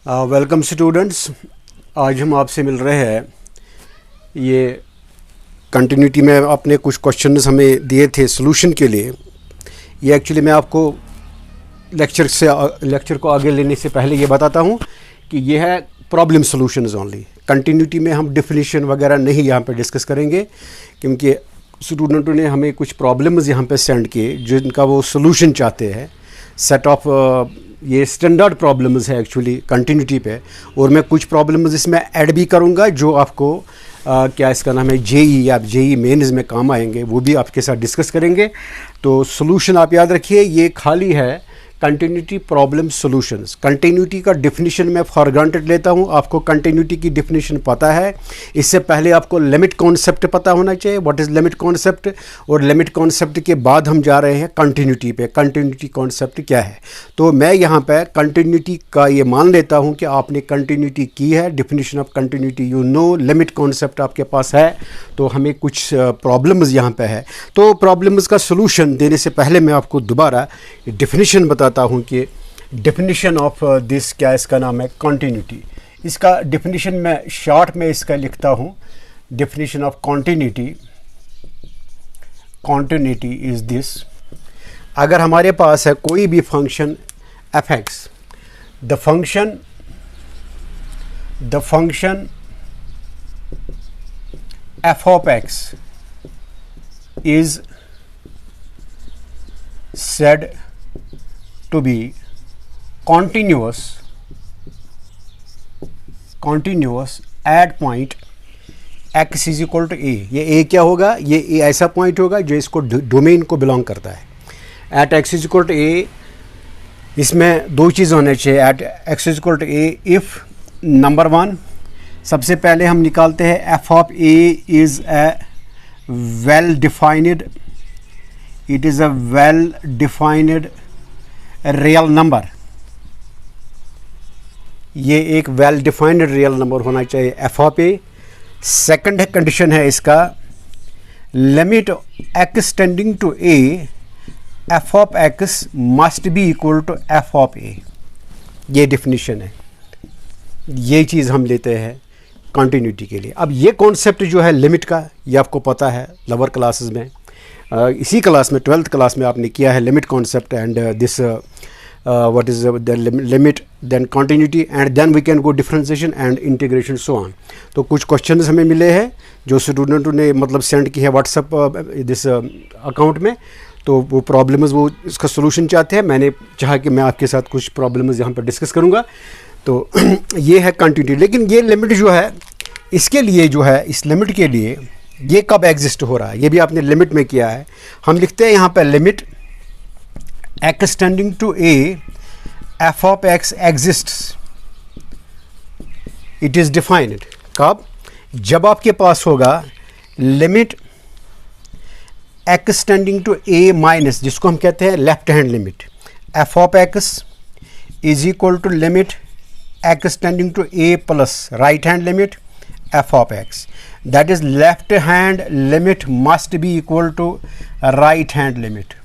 Welcome students. आज हम आपसे मिल रहे हैं। ये कंटिन्यूटी में आपने कुछ क्वेश्चंस हमें दिए थे सॉल्यूशन के लिए। ये एक्चुअली मैं आपको लेक्चर को आगे लेने से पहले ये बताता हूँ कि ये है प्रॉब्लम सॉल्यूशंस ओनली। कंटिन्यूटी में हम डेफिनेशन वगैरह नहीं यहाँ पे डिस्कस करेंगे, क्योंकि स्टूडेंटों ने हमें कुछ प्रॉब्लम्स यहाँ पे सेंड किए जिनका वो सॉल्यूशन चाहते हैं। सेट ऑफ ये स्टैंडर्ड प्रॉब्लम्स है एक्चुअली कंटिन्यूटी पे, और मैं कुछ प्रॉब्लम्स इसमें ऐड भी करूँगा जो आपको क्या इसका नाम है जेई या जेई मेंस में काम आएंगे, वो भी आपके साथ डिस्कस करेंगे। तो सॉल्यूशन आप याद रखिए, ये खाली है कंटिन्यूटी प्रॉब्लम सॉल्यूशंस। कंटिन्यूटी का डेफिनेशन मैं फॉर ग्रांटेड लेता हूँ, आपको कंटिन्यूटी की डेफिनेशन पता है। इससे पहले आपको लिमिट कॉन्सेप्ट पता होना चाहिए, व्हाट इज़ लिमिट कॉन्सेप्ट, और लिमिट कॉन्सेप्ट के बाद हम जा रहे हैं कंटिन्यूटी पे। कंटिन्यूटी कॉन्सेप्ट क्या है, तो मैं यहाँ पे कंटिन्यूटी का ये मान लेता हूँ कि आपने कंटिन्यूटी की है, definition of continuity you know, limit concept आपके पास है। तो हमें कुछ प्रॉब्लम्स यहाँ पे है। तो प्रॉब्लम्स का सोल्यूशन देने से पहले मैं आपको दोबारा डेफिनेशन बताता हूँ कि डेफिनेशन ऑफ दिस क्या इसका नाम है कंटिन्यूटी। इसका डेफिनेशन मैं शॉर्ट में इसका लिखता हूँ। Definition of continuity is this. अगर हमारे पास है कोई भी function F x, the function F of x is said to be continuous at point x is equal to a। ये a क्या होगा, ये a ऐसा पॉइंट होगा जो इसको डोमेन को बिलोंग करता है। at x is equal to a, इसमें दो चीज़ होने चाहिए। at x is equal to a if number one, सबसे पहले हम निकालते हैं f of a is a well defined, it is a well defined real number. ये एक वेल डिफाइंड रियल नंबर होना चाहिए f of a. Second condition है इसका, limit x tending to a f of x must be equal to f of a. ये definition है, ये चीज़ हम लेते हैं कंटिन्यूटी के लिए। अब ये कॉन्सेप्ट जो है लिमिट का, ये आपको पता है लोअर क्लासेस में, इसी क्लास में 12th क्लास में आपने किया है limit concept and this what is the limit, then continuity, and then we can go differentiation and integration so on. तो कुछ क्वेश्चंस हमें मिले हैं जो स्टूडेंटों ने मतलब सेंड की है व्हाट्सएप दिस अकाउंट में। तो वो प्रॉब्लम्स वो इसका सोल्यूशन चाहते हैं। मैंने चाहा कि मैं आपके साथ कुछ प्रॉब्लम्स यहाँ पर डिस्कस करूँगा। तो ये है कंटिन्यूटी। लेकिन ये लिमिट जो है, इसके लिए जो है, इस लिमिट के लिए ये कब एग्जिस्ट हो रहा है, ये भी आपने लिमिट में किया है। हम लिखते हैं यहाँ पे limit x tending to a f of x exists, it is defined. कब, जब आपके पास होगा limit x tending to a minus, जिसको हम कहते हैं left hand limit, f of x is equal to limit x tending to a plus right hand limit f of x, that is left hand limit must be equal to right hand limit।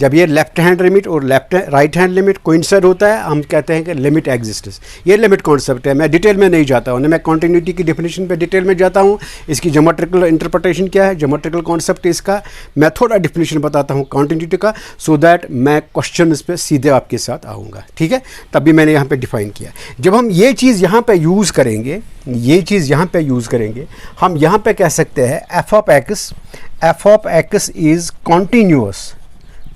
जब ये left hand limit और right hand limit coincide होता है, हम कहते हैं कि limit exists. ये लिमिट कॉन्सेप्ट है, मैं डिटेल में नहीं जाता हूँ, मैं कंटिन्यूटी की डेफिनेशन पे डिटेल में जाता हूँ। इसकी ज्योमेट्रिकल इंटरप्रिटेशन क्या है, ज्योमेट्रिकल कॉन्सेप्ट इसका मैं थोड़ा डेफिनेशन बताता हूँ कंटिन्यूटी का, सो दैट मैं क्वेश्चन इस पर सीधे आपके साथ आऊँगा। ठीक है, तभी मैंने यहाँ पर डिफाइन किया। जब हम ये चीज़ यहाँ पर यूज़ करेंगे, हम यहाँ पर कह सकते हैं F of x is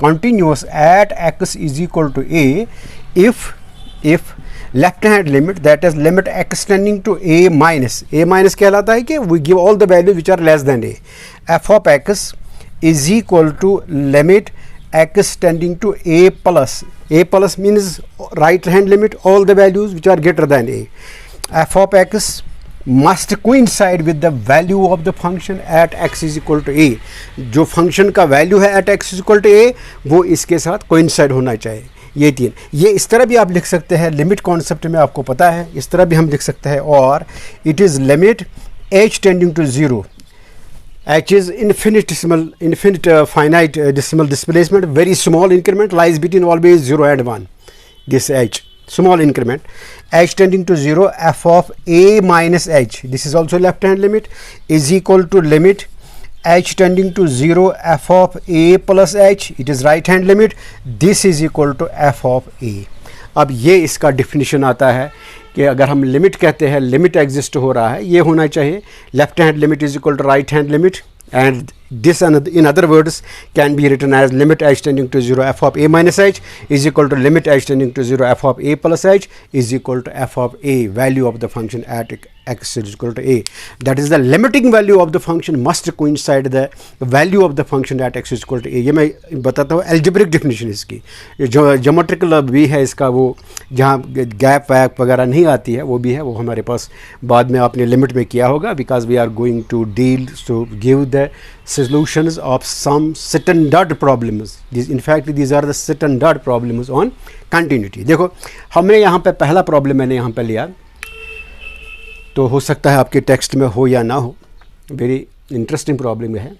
continuous at x is equal to a if left hand limit, that is limit x tending to a minus कहलाता है कि we give all the values which are less than a, f of x is equal to limit x tending to a plus means right hand limit all the values which are greater than a, f of x must coincide with the value of the function at x is equal to a। जो function का value है at x is equal to a, वो इसके साथ coincide होना चाहिए। ये तीन, ये इस तरह भी आप लिख सकते हैं, लिमिट कॉन्सेप्ट में आपको पता है, इस तरह भी हम लिख सकते हैं। और it is limit h tending to 0, h is infinite finite decimal displacement, very small increment lies between always 0 and 1, this h। small increment, h tending to 0 f of a minus h, this is also left hand limit, is equal to limit h tending to 0 f of a plus h, it is right hand limit, this is equal to f of a. अब ये इसका definition आता है कि अगर हम limit कहते हैं, लिमिट एग्जिस्ट हो रहा है, ये होना चाहिए left hand limit is equal to right hand limit, and this in other words can be written as limit h tending to 0 f of a minus h is equal to limit h tending to 0 f of a plus h is equal to f of a, value of the function at x is equal to a. That is the limiting value of the function must coincide the value of the function at x is equal to a. ये मैं बताता हूँ algebraic definition इसकी, जो geometrical भी है इसका, वो जहाँ गैप वैप वगैरह नहीं आती है वो भी है, वो हमारे पास बाद में आपने लिमिट में किया होगा, because we are going to deal to give the solutions of some standard problems. In fact these are the standard problems on continuity. देखो हमने यहाँ पे पहला प्रॉब्लम मैंने यहाँ पे लिया, तो हो सकता है आपके टेक्स्ट में हो या ना हो, वेरी इंटरेस्टिंग प्रॉब्लम है.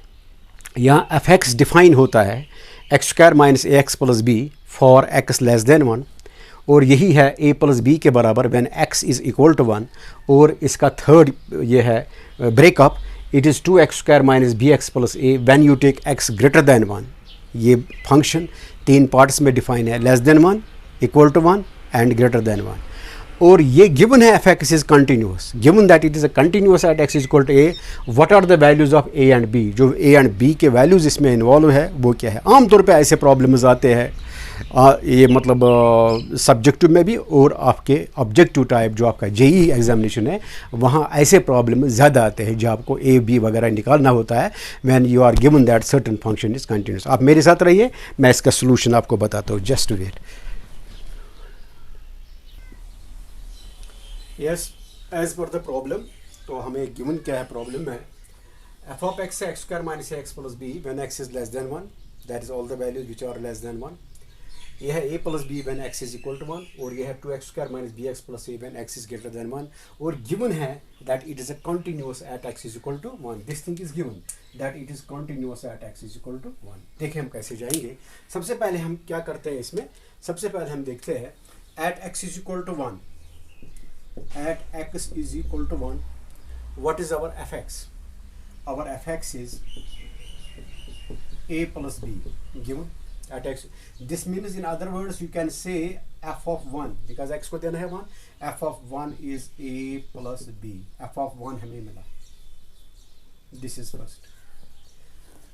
यहाँ एफ एक्स डिफाइन होता है x square minus a x plus b for x less than 1, और यही है a प्लस बी के बराबर when x is equal to 1, और इसका थर्ड ये है breakup, it is 2x square minus b x plus a when you take x greater than 1. ये फंक्शन 3 पार्ट्स में डिफाइन है, less than 1, equal to 1 and greater than 1. और ये given है f x is continuous, given that it is a continuous at x is equal to a, what are the values of a and b. जो a and b के values इसमें involve है वो क्या है. आमतौर पे ऐसे प्रॉब्लम्स आते हैं, ये मतलब सब्जेक्टिव में भी और आपके ऑब्जेक्टिव टाइप जो आपका जेई एग्जामिनेशन है वहाँ ऐसे प्रॉब्लम ज़्यादा आते हैं, जो आपको ए बी वगैरह निकालना होता है when you are given that certain function is continuous. आप मेरे साथ रहिए, मैं इसका सोल्यूशन आपको बताता हूँ, just wait. Yes, as per the problem, तो हमें गिवन क्या है, प्रॉब्लम है f of x x square minus x plus b when x is less than 1, that is all the values which are less than 1. यह है a plus b when x is equal to 1, और यह है 2x square minus b x plus a when x is greater than 1, और given है that it is a continuous at x is equal to 1. This thing is given that it is continuous at x is equal to 1. देखिए हम कैसे जाएंगे. सबसे पहले हम क्या करते हैं इसमें, सबसे पहले हम देखते हैं at x is equal to 1, at x is equal to 1, what is our f x. Our f x is a plus b given at x. This means in other words you can say f of 1, because x को देना है 1, f of 1 is a plus b. f of 1 हमें मिला, this is first.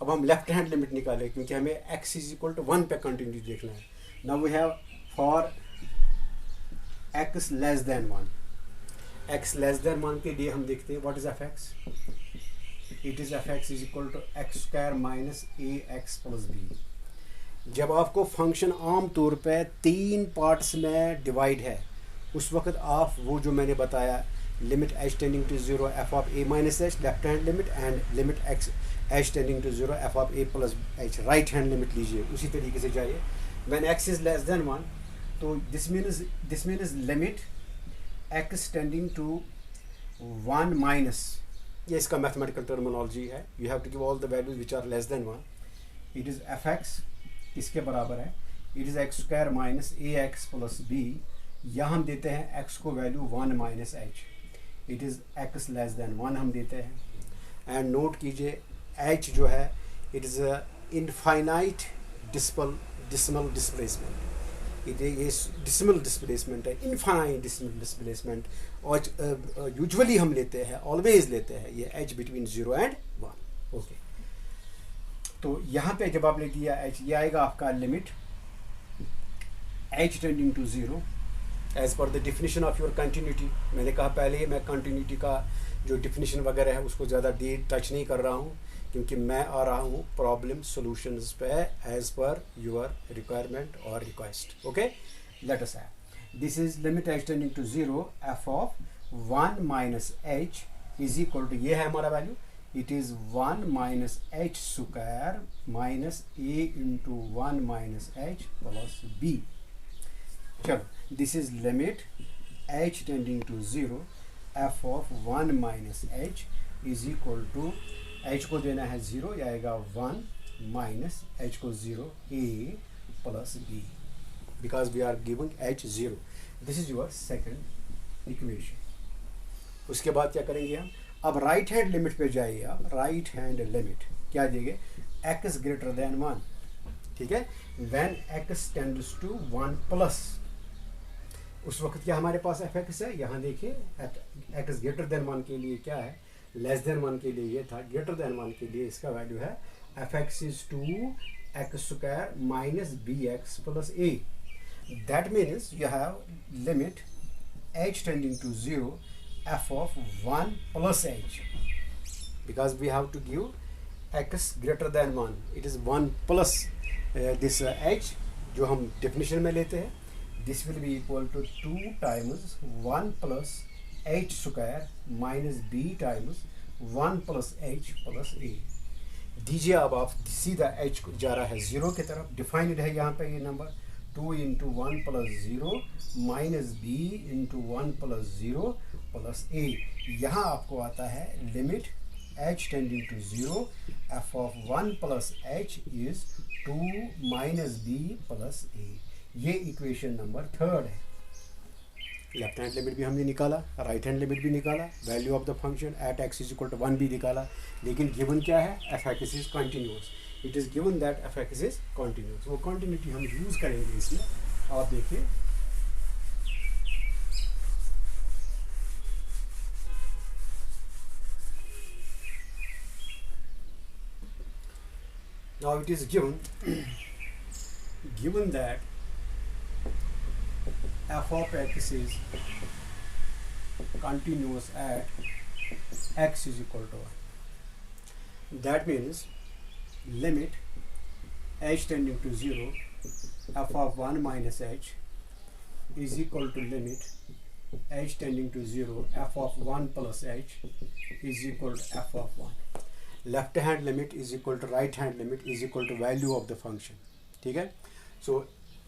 अब हम left hand limit निकालें क्योंकि हमें x is equal to 1 पे कंटिन्यू देखना है. Now we have for x less than 1, x less than 1 के लिए हम देखते हैं what is f x. It is f x is equal to x square minus a x plus b. जब आपको फंक्शन आम तौर पे 3 पार्ट्स में डिवाइड है, उस वक्त आप वो जो मैंने बताया limit h tending to 0 f of a minus h left hand limit and limit h tending to 0 f of a plus h right hand limit लीजिए, उसी तरीके से जाइए. When x is less than 1, तो this means limit x tending to 1 minus, ये इसका mathematical terminology है, you have to give all the values which are less than 1. It is F x इसके बराबर है, it is x square minus a x plus b. यहाँ हम देते हैं x को value 1 minus h, it is x less than 1 हम देते हैं. एंड नोट कीजिए h जो है it is a infinite decimal displacement. ये डिसिमल डिस्प्लेसमेंट है, इनफाइनाइट डिसिमल डिस्प्लेसमेंट, और यूजुअली हम लेते हैं, ऑलवेज लेते हैं ये h बिटवीन 0 एंड 1. ओके, तो यहाँ पे जब आपने दिया h, ये आएगा आपका limit h tending to 0 as per the definition of your continuity. मैंने कहा पहले ही मैं कंटिन्यूटी का जो डिफिनीशन वगैरह है उसको ज़्यादा डीप टच नहीं कर रहा हूँ, क्योंकि मैं आ रहा हूँ प्रॉब्लम सॉल्यूशंस पे एज पर योर रिक्वायरमेंट और request. Okay, let us have this is limit h tending to 0 f of 1 minus h is equal to, ये है हमारा value, it is 1 minus h square minus a into 1 minus h plus b. चलो, this is limit h tending to 0 f of 1 minus h is equal to, h को देना है 0, ये आएगा 1 minus h को 0 a plus b, because we are giving h 0. This is your second equation. उसके बाद क्या करेंगे हम, अब राइट हैंड लिमिट पे जाइए आप, राइट हैंड लिमिट क्या देंगे, x ग्रेटर देन 1, ठीक है, when x tends to 1 plus, उस वक्त क्या हमारे पास fx है, यहाँ देखिए x ग्रेटर देन 1 के लिए क्या है, लेस देन 1 के लिए ये था, ग्रेटर देन 1 के लिए इसका वैल्यू है fx is 2x square minus bx plus a। That means you have limit h tending to 0 f of 1 plus h, because we have to give x greater than 1, it is 1 plus this h जो हम definition में लेते हैं, this will be equal to 2 times 1 plus h square minus b times 1 plus h plus a। दीजिए अब आप सीधा h को जा रहा है 0 की तरफ, डिफाइंड है यहाँ पे ये number 2 into 1 plus 0 minus b into 1 plus 0 plus a। यहाँ आपको आता है limit h tending to 0 f of 1 plus h is 2 minus b plus a। ये इक्वेशन नंबर 3 है। लेफ्ट हैंड लिमिट भी हमने निकाला, राइट हैंड लिमिट भी निकाला, value of the function at x is equal to 1 भी निकाला, लेकिन गिवन क्या है, f(x) is continuous. It is given that f(x) is continuous. वो कंटिन्यूटी हम यूज़ करेंगे इसमें। आप देखिए now it is given that f of x is continuous at x is equal to 1. That means limit h tending to 0 f of 1 minus h is equal to limit h tending to 0 f of 1 plus h is equal to f of 1. Left hand limit is equal to right hand limit is equal to value of the function, ठीक है। So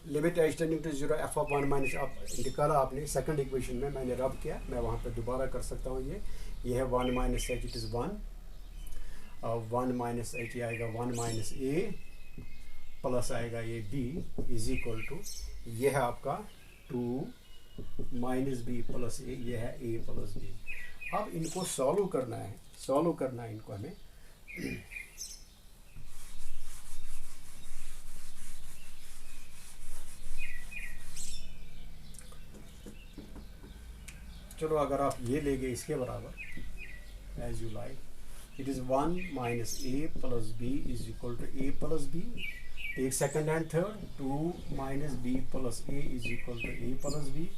limit h tending to 0 f of 1 minus, आप निकाला आपने second equation में, मैंने रब किया, मैं वहाँ पे दोबारा कर सकता हूँ। ये है 1 minus h, it is 1, 1 minus H आएगा 1 माइनस ए प्लस आएगा ये बी इज इक्वल टू, ये है आपका 2 माइनस बी प्लस ए, ये है ए प्लस बी। अब इनको सॉल्व करना है इनको हमें। चलो अगर आप ये ले गए इसके बराबर as you like, it is 1 minus a plus b is equal to a plus b. एक second and third 2 minus b plus a is equal to a plus b.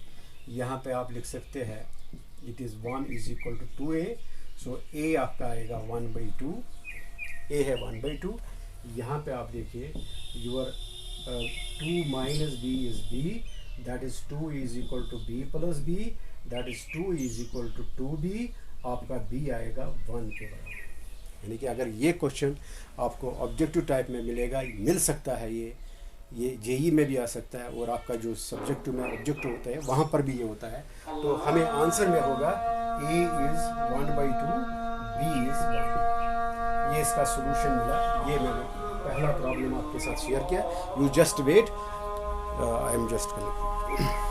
यहाँ पे आप लिख सकते हैं it is 1 is equal to 2a, so a आपका आएगा 1/2, ए है 1/2। यहाँ पे आप देखिए your 2 minus b is b, that is 2 is equal to b plus b, that is 2 is equal to 2b, आपका b आएगा 1 के बराबर। यानी कि अगर ये क्वेश्चन आपको ऑब्जेक्टिव टाइप में मिलेगा, मिल सकता है ये जेई में भी आ सकता है, और आपका जो सब्जेक्टिव में ऑब्जेक्टिव होता है वहाँ पर भी ये होता है। तो हमें आंसर में होगा a इज़ 1/2, b इज़ 1। ये इसका सोल्यूशन मिला। ये मैंने पहला प्रॉब्लम आपके साथ शेयर किया। You just wait, I am just coming.